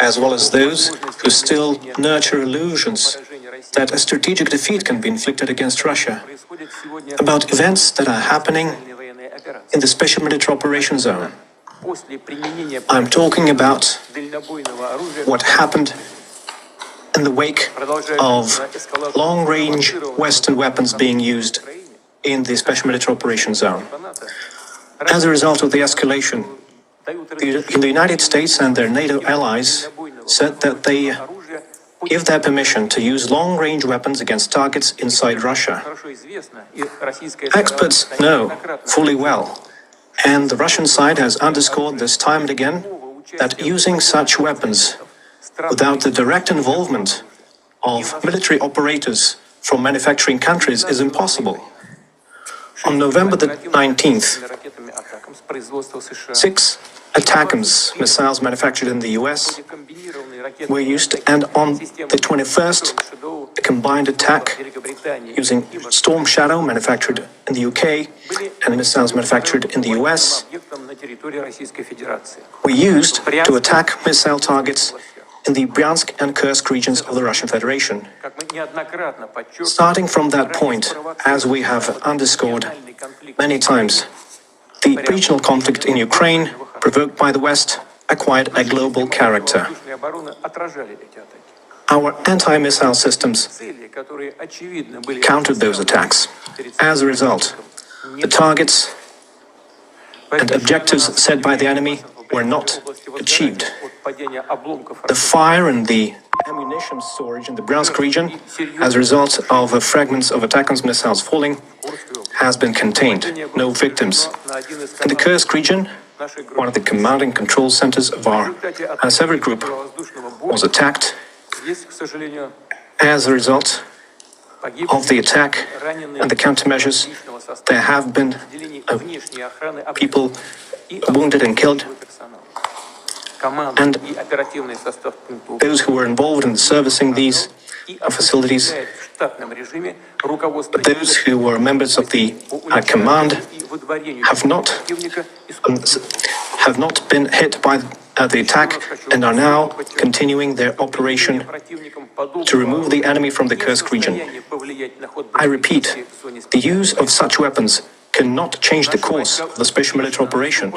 as well as those who still nurture illusions that a strategic defeat can be inflicted against Russia, about events that are happening in the special military operation zone. I'm talking about what happened in the wake of long-range Western weapons being used in the special military operation zone. As a result of the escalation, the United States and their NATO allies said that they give their permission to use long-range weapons against targets inside Russia. Experts know fully well, and the Russian side has underscored this time and again, that using such weapons without the direct involvement of military operators from manufacturing countries is impossible. On November the 19th, 6 ATACMS missiles manufactured in the US were used, and on the 21st, a combined attack using Storm Shadow manufactured in the UK and missiles manufactured in the US were used to attack missile targets in the Bryansk and Kursk regions of the Russian Federation. Starting from that point, as we have underscored many times, the regional conflict in Ukraine, provoked by the West, acquired a global character. Our anti-missile systems countered those attacks. As a result, the targets and objectives set by the enemy were not achieved. The fire and the ammunition storage in the Bryansk region, as a result of fragments of ATACMS missiles falling, has been contained. No victims. In the Kursk region, one of the command and control centers of our Sever group was attacked. As a result of the attack and the countermeasures, there have been people wounded and killed, and those who were involved in servicing these facilities, those who were members of the command have not been hit by the attack and are now continuing their operation to remove the enemy from the Kursk region. I repeat, the use of such weapons cannot change the course of the special military operation.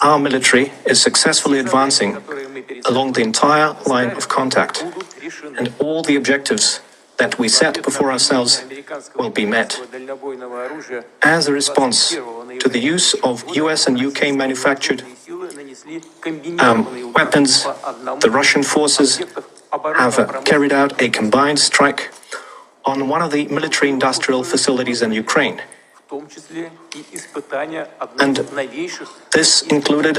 Our military is successfully advancing along the entire line of contact, and all the objectives that we set before ourselves will be met. As a response to the use of US and UK manufactured weapons, the Russian forces have carried out a combined strike on one of the military-industrial facilities in Ukraine. And this included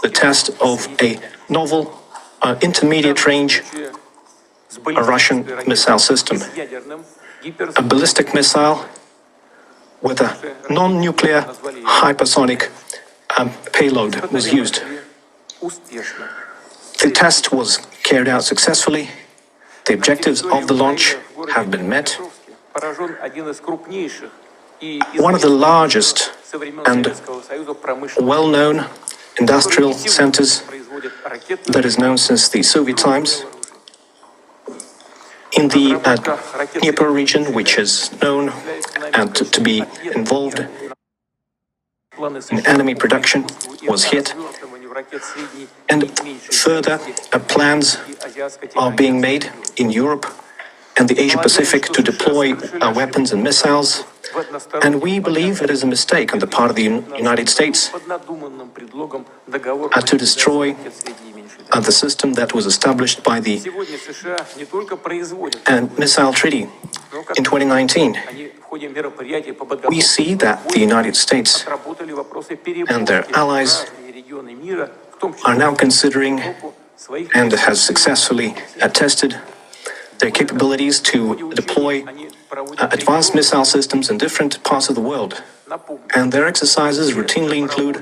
the test of a novel intermediate-range Russian missile system. A ballistic missile with a non-nuclear hypersonic payload was used. The test was carried out successfully. The objectives of the launch have been met. One of the largest and well-known industrial centers that is known since the Soviet times in the Dnieper region, which is known to be involved in enemy production, was hit. And further, plans are being made in Europe and the Asia-Pacific to deploy weapons and missiles. And we believe it is a mistake on the part of the United States to destroy the system that was established by the Missile Treaty in 2019. We see that the United States and their allies are now considering and has successfully tested their capabilities to deploy advanced missile systems in different parts of the world. And their exercises routinely include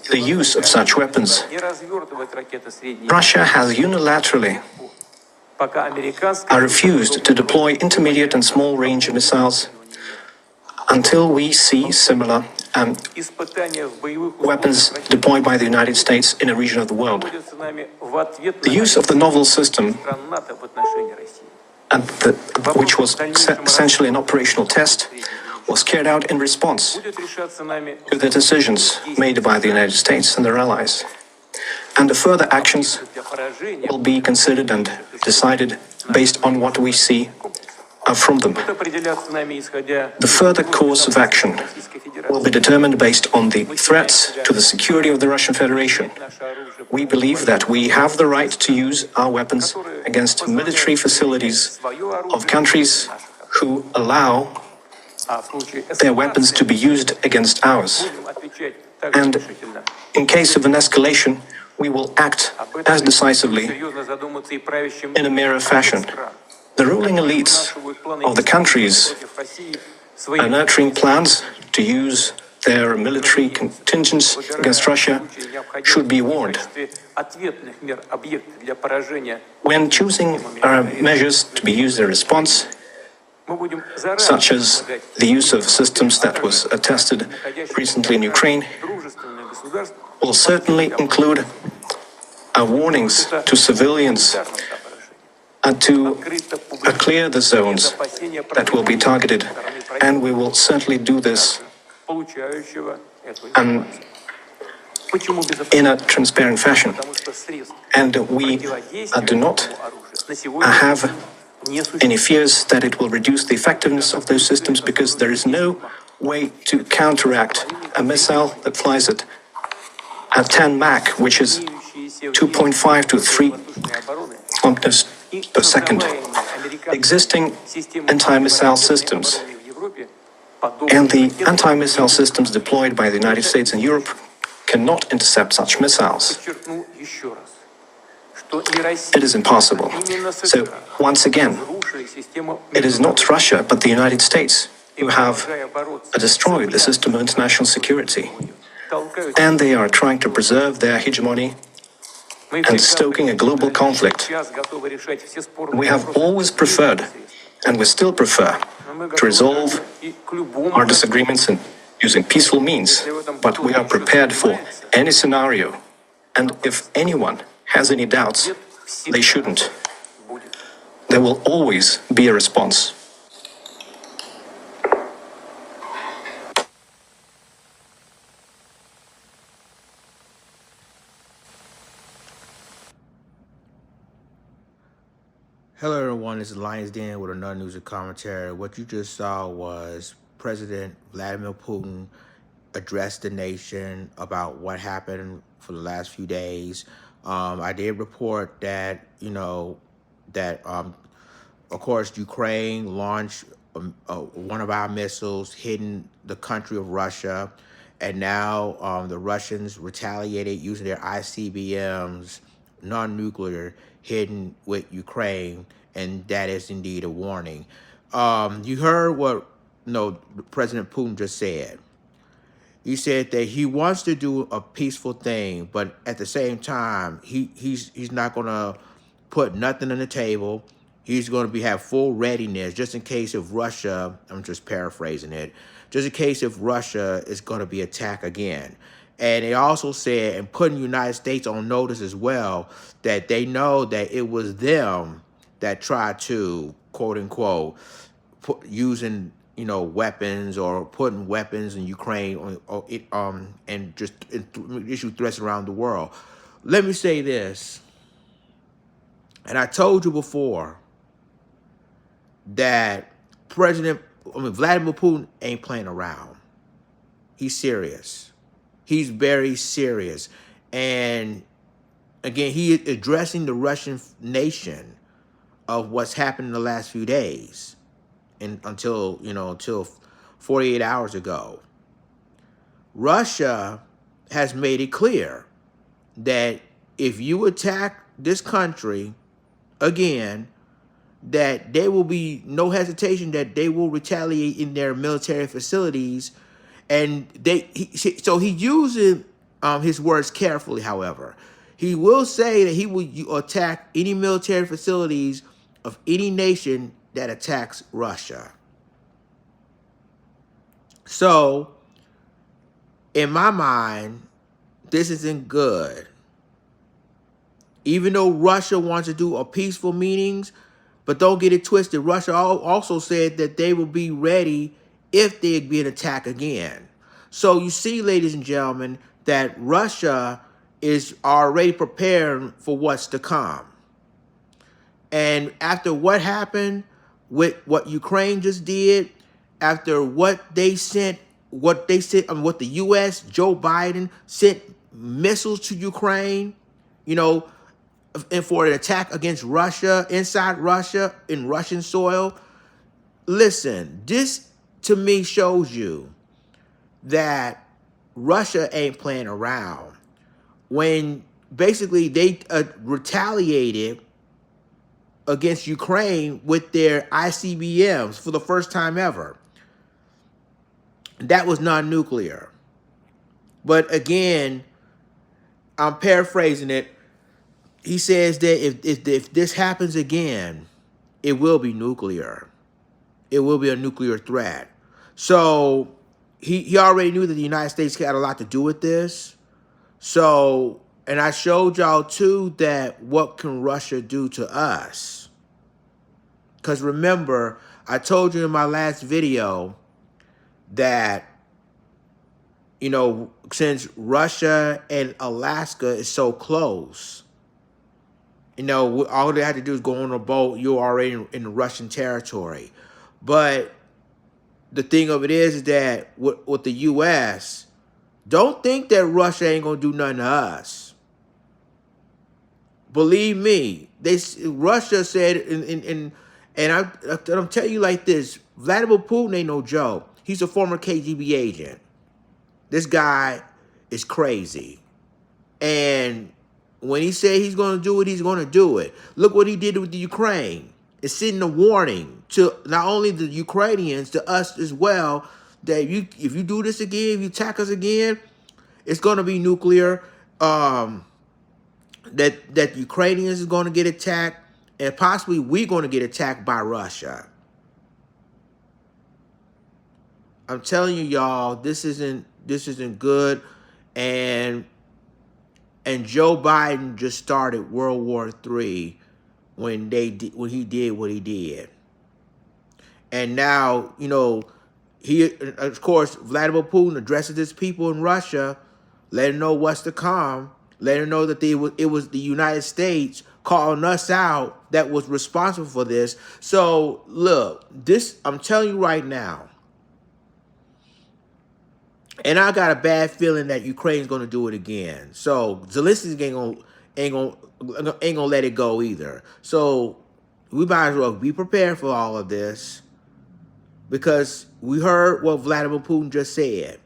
the use of such weapons. Russia has unilaterally refused to deploy intermediate and small-range missiles until we see similar weapons deployed by the United States in a region of the world. The use of the novel system, which was essentially an operational test, was carried out in response to the decisions made by the United States and their allies. And the further actions will be considered and decided based on what we see from them. The further course of action will be determined based on the threats to the security of the Russian Federation. We believe that we have the right to use our weapons against military facilities of countries who allow their weapons to be used against ours. And in case of an escalation, we will act as decisively in a mirror fashion. The ruling elites of the countries are nurturing plans to use their military contingents against Russia should be warned. When choosing measures to be used in response, such as the use of systems that was tested recently in Ukraine, will certainly include warnings to civilians to clear the zones that will be targeted, and we will certainly do this in a transparent fashion. And we do not have any fears that it will reduce the effectiveness of those systems, because there is no way to counteract a missile that flies at 10 Mach, which is 2.5 to 3 kilometers per second. Existing anti-missile systems and the anti-missile systems deployed by the United States and Europe cannot intercept such missiles. It is impossible. So, once again, it is not Russia, but the United States who have destroyed the system of international security. And they are trying to preserve their hegemony and stoking a global conflict. We have always preferred, and we still prefer, to resolve our disagreements using peaceful means, but we are prepared for any scenario. And if anyone has any doubts, they shouldn't. There will always be a response. Hello everyone, this is Lions Den with another news and commentary. What you just saw was President Vladimir Putin address the nation about what happened for the last few days. I did report that, of course, Ukraine launched one of our missiles hitting the country of Russia, and now the Russians retaliated using their ICBMs, non-nuclear, hidden with Ukraine, and that is indeed a warning. You heard what President Putin just said. He said that he wants to do a peaceful thing, but at the same time, he's not going to put nothing on the table. He's going to have full readiness just in case if Russia, I'm just paraphrasing it, just in case if Russia is going to be attacked again. And they also said, and putting the United States on notice as well, that they know that it was them that tried to, quote unquote, using weapons or putting weapons in Ukraine and just issue threats around the world. Let me say this, and I told you before that Vladimir Putin ain't playing around. He's serious. He's very serious. And again, he is addressing the Russian nation of what's happened in the last few days and until 48 hours ago. Russia has made it clear that if you attack this country again, that there will be no hesitation that they will retaliate in their military facilities. And so he uses his words carefully, however. He will say that he will attack any military facilities of any nation that attacks Russia. So in my mind, this isn't good. Even though Russia wants to do a peaceful meetings, but don't get it twisted. Russia also said that they will be ready if there'd be an attack again. So you see, ladies and gentlemen, that Russia is already preparing for what's to come. And after what happened with what Ukraine just did, after what they sent, what the U.S., Joe Biden sent missiles to Ukraine, you know, and for an attack against Russia, inside Russia, in Russian soil. Listen, this to me shows you that Russia ain't playing around. When basically they retaliated against Ukraine with their ICBMs for the first time ever. That was non-nuclear. But again, I'm paraphrasing it. He says that if this happens again, it will be nuclear. It will be a nuclear threat. So he already knew that the United States had a lot to do with this. So, and I showed y'all too that what can Russia do to us? Because remember, I told you in my last video that, you know, since Russia and Alaska is so close, you know, all they had to do is go on a boat. You're already in the Russian territory. But the thing of it is that with the U.S., don't think that Russia ain't going to do nothing to us. Believe me, Russia said, and I'm telling you like this, Vladimir Putin ain't no joke. He's a former KGB agent. This guy is crazy. And when he said he's going to do it, he's going to do it. Look what he did with the Ukraine. It's sending a warning to not only the Ukrainians, to us as well, that if you do this again, if you attack us again, it's going to be nuclear. That Ukrainians is going to get attacked, and possibly we're going to get attacked by Russia. I'm telling you, y'all, this isn't good. And Joe Biden just started World War III when he did what he did. And now, you know, of course, Vladimir Putin addresses his people in Russia, let them know what's to come, let them know that it was the United States calling us out that was responsible for this. So, look, I'm telling you right now, and I got a bad feeling that Ukraine's going to do it again. So Zelensky ain't gonna let it go either. So we might as well be prepared for all of this, because we heard what Vladimir Putin just said.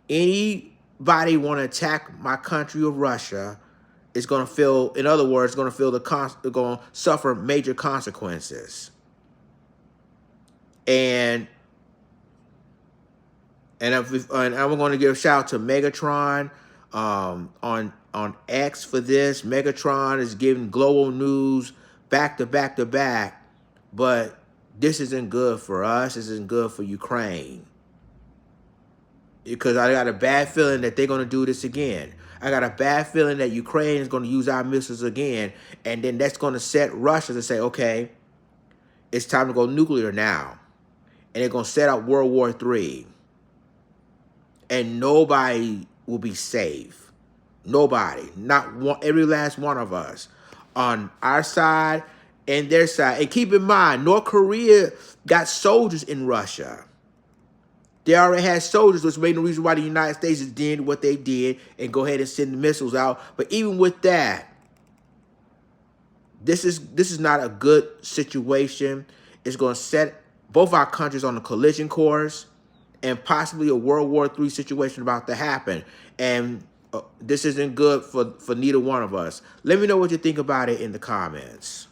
Anybody want to attack my country of Russia is going to feel, in other words, going to suffer major consequences. And I'm going to give a shout out to Megatron on X for this. Megatron is giving global news back to back to back, but this isn't good for us. This isn't good for Ukraine, because I got a bad feeling that they're going to do this again. I got a bad feeling that Ukraine is going to use our missiles again, and then that's going to set Russia to say, okay, it's time to go nuclear now, and they're going to set up World War III. And nobody will be safe. Nobody. Not one, every last one of us. On our side and their side. And keep in mind, North Korea got soldiers in Russia. They already had soldiers, which made the reason why the United States did what they did and go ahead and send the missiles out. But even with that, this is not a good situation. It's going to set both our countries on a collision course, and possibly a World War III situation about to happen. And this isn't good for neither one of us. Let me know what you think about it in the comments.